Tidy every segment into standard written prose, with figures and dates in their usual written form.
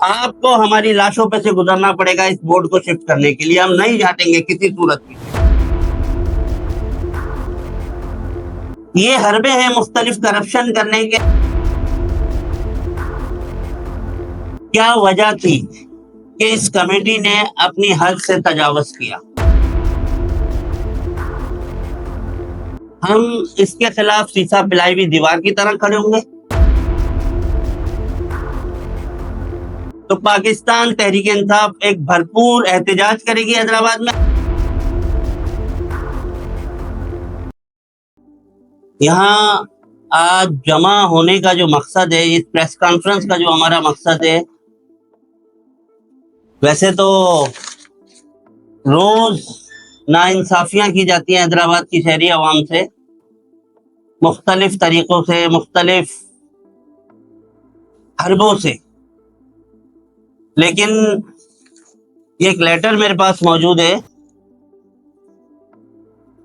आपको हमारी लाशों पे से गुजरना पड़ेगा इस बोर्ड को शिफ्ट करने के लिए। हम नहीं हटेंगे किसी सूरत में। ये हरबे हैं मुख्तलिफ करप्शन करने के। क्या वजह थी कि इस कमेटी ने अपनी हद से तजावुज किया? हम इसके खिलाफ सीसा पिलाई हुई दीवार की तरह खड़े होंगे। तो पाकिस्तान तहरीक इंसाफ एक भरपूर एहतजाज करेगी हैदराबाद में। यहाँ आज जमा होने का जो मकसद है, इस प्रेस कॉन्फ्रेंस का जो हमारा मकसद है, वैसे तो रोज नाइंसाफियां की जाती हैं हैदराबाद की शहरी आवाम से, मुख्तलिफ तरीकों से, मुख्तलिफ हरबों से। लेकिन ये एक लेटर मेरे पास मौजूद है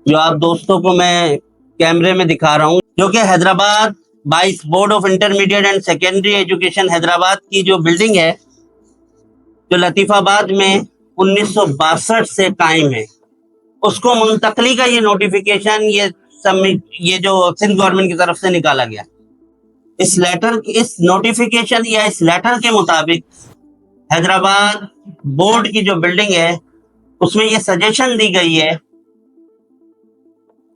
जो आप दोस्तों को मैं कैमरे में दिखा रहा हूँ, जो कि हैदराबाद बाइस board of intermediate and secondary education Hyderabad की जो बिल्डिंग है, जो लतीफाबाद में 1962 से कायम है, उसको मुंतकली का ये नोटिफिकेशन ये जो सिंध गवर्नमेंट की तरफ से निकाला गया। इस नोटिफिकेशन या इस लेटर के मुताबिक हैदराबाद बोर्ड की जो बिल्डिंग है, उसमें ये सजेशन दी गई है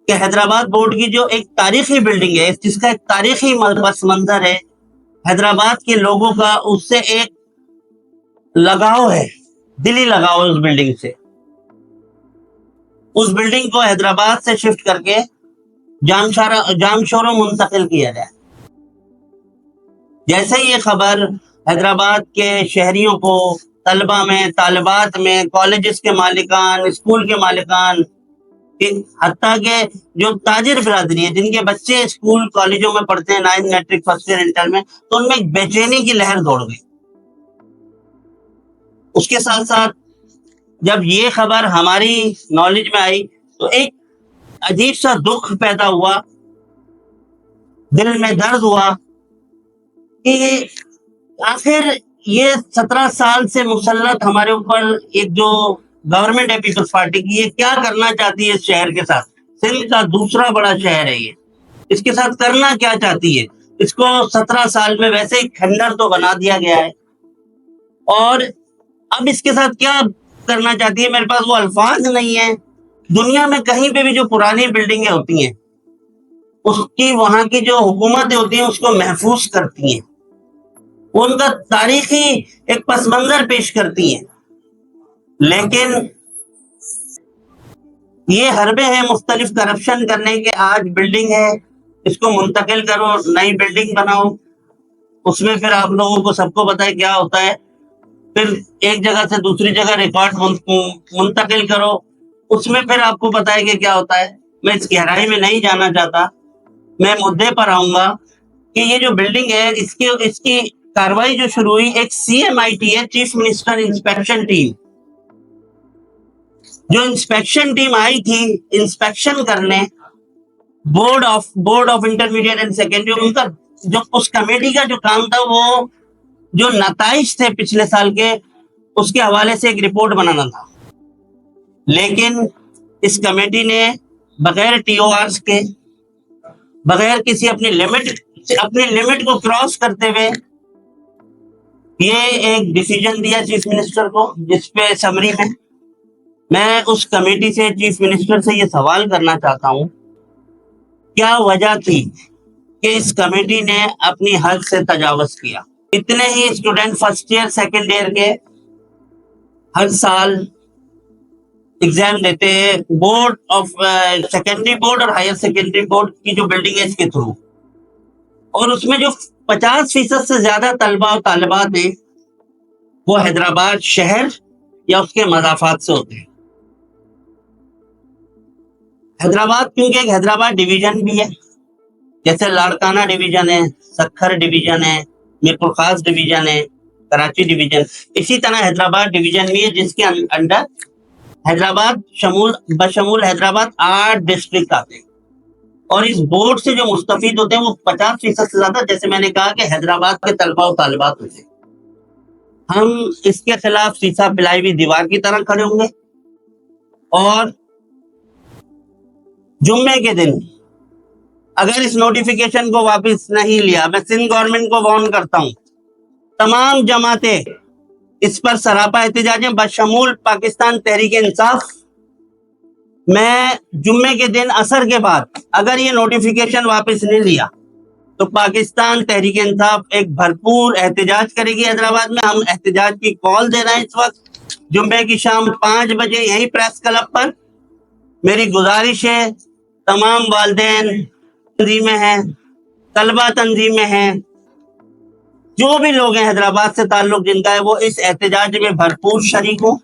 कि हैदराबाद बोर्ड की जो एक तारीखी बिल्डिंग है, जिसका एक तारीखी पस मंजर है, हैदराबाद के लोगों का उससे एक लगाव है, दिली लगाव है उस बिल्डिंग से। उस बिल्डिंग को हैदराबाद से शिफ्ट करके जामशोरों मुंतकिल किया जाए। जैसे ये खबर हैदराबाद के शहरियों को, तलबा में, तालिबात में, कॉलेजेस के मालिकान, स्कूल के मालिकान, हत्ता के जो ताजिर बिरादरी है, जिनके बच्चे स्कूल कॉलेजों में पढ़ते हैं, 9th matric, first year inter में, तो उनमें एक बेचैनी की लहर दौड़ गई। उसके साथ साथ जब ये खबर हमारी नॉलेज में आई तो एक अजीब सा दुख पैदा हुआ, दिल में दर्द हुआ कि आखिर ये 17 साल से मुसल्लत हमारे ऊपर एक जो गवर्नमेंट है पीपल्स पार्टी की, ये क्या करना चाहती है इस शहर के साथ? सिंध का दूसरा बड़ा शहर है ये, इसके साथ करना क्या चाहती है? इसको 17 साल में वैसे ही खंडर तो बना दिया गया है, और अब इसके साथ क्या करना चाहती है, मेरे पास वो अल्फाज नहीं है। दुनिया में कहीं पे भी जो पुरानी बिल्डिंगें होती हैं, उसकी वहां की जो हुकूमतें होती हैं उसको महफूज करती हैं, उनका तारीखी एक पस मंजर पेश करती हैं। लेकिन ये हरबे हैं मुख्तलिफ करप्शन करने के। आज बिल्डिंग है, इसको मुंतकिल करो, नई बिल्डिंग बनाओ, उसमें फिर आप लोगों को सबको पता है क्या होता है, फिर एक जगह से दूसरी जगह रिकॉर्ड मुंतकिल करो, उसमें फिर आपको पता है कि क्या होता है। मैं इस गहराई में नहीं जाना चाहता, मैं मुद्दे पर आऊंगा कि ये जो बिल्डिंग है, इसकी कार्रवाई जो शुरू हुई, एक CMIT है, चीफ मिनिस्टर इंस्पेक्शन टीम। जो इंस्पेक्शन टीम आई थी इंस्पेक्शन करने board of intermediate and secondary, उनका जो उस कमेटी का जो काम था, वो जो नताइज थे पिछले साल के, उसके हवाले से एक रिपोर्ट बनाना था। लेकिन इस कमेटी ने बगैर TORs के, बगैर किसी अपनी लिमिट को क्रॉस करते हुए ये एक डिसीजन दिया चीफ मिनिस्टर को, जिसपे समरी में मैं उस कमेटी से, चीफ मिनिस्टर से ये सवाल करना चाहता हूं, क्या वजह थी कि इस कमेटी ने अपनी हद से तजावुज किया? इतने ही student first year second year के हर साल एग्जाम देते हैं बोर्ड ऑफ सेकेंडरी बोर्ड और हायर सेकेंडरी बोर्ड की जो बिल्डिंग है इसके थ्रू, और उसमें जो 50% से ज्यादा तलबा और तालिबात हैं वो हैदराबाद शहर या उसके मज़ाफात से होते हैं। हैदराबाद क्योंकि एक हैदराबाद डिवीजन भी है, जैसे लाड़काना डिवीजन है, सक्खर डिवीजन है, मीरपुर खास डिवीजन है, कराची डिवीजन, इसी तरह हैदराबाद डिवीजन भी है, जिसके अंडर हैदराबाद बशमूल हैदराबाद 8 डिस्ट्रिक्ट आते हैं। और इस बोर्ड से जो मुस्तफीद होते हैं वो 50% से ज्यादा, जैसे मैंने कहा कि हैदराबाद के तलबा और तालिबात होते हैं। हम इसके खिलाफ शीशा पिलाई हुई दीवार की तरह खड़े होंगे और जुम्मे के दिन अगर इस नोटिफिकेशन को वापस नहीं लिया, मैं सिंध गवर्नमेंट को वार्न करता हूं, तमाम जमातें इस पर सरापा एहतजाजें बशमूल पाकिस्तान तहरीक इंसाफ। मैं जुम्मे के दिन असर के बाद अगर ये नोटिफिकेशन वापस नहीं लिया तो पाकिस्तान तहरीक इंसाफ एक भरपूर एहतजाज करेगी हैदराबाद में। हम एहतजाज की कॉल दे रहे हैं इस वक्त जुम्मे की शाम 5 बजे यही प्रेस क्लब पर। मेरी गुजारिश है तमाम वालिदैन तंजीमें हैं, तलबा तंजीमें हैं, जो भी लोग हैं हैदराबाद से ताल्लुक जिनका है, वो इस एहतजाज में भरपूर शरीक हो।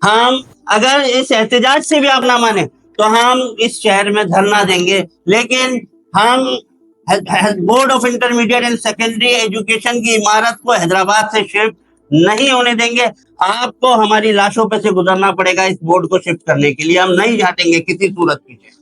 हम अगर इस एहतजाज से भी आप ना माने तो हम इस शहर में धरना देंगे, लेकिन हम board of intermediate and secondary education की इमारत को हैदराबाद से शिफ्ट नहीं होने देंगे। आपको हमारी लाशों पे से गुजरना पड़ेगा इस बोर्ड को शिफ्ट करने के लिए। हम नहीं हटेंगे किसी सूरत पीछे।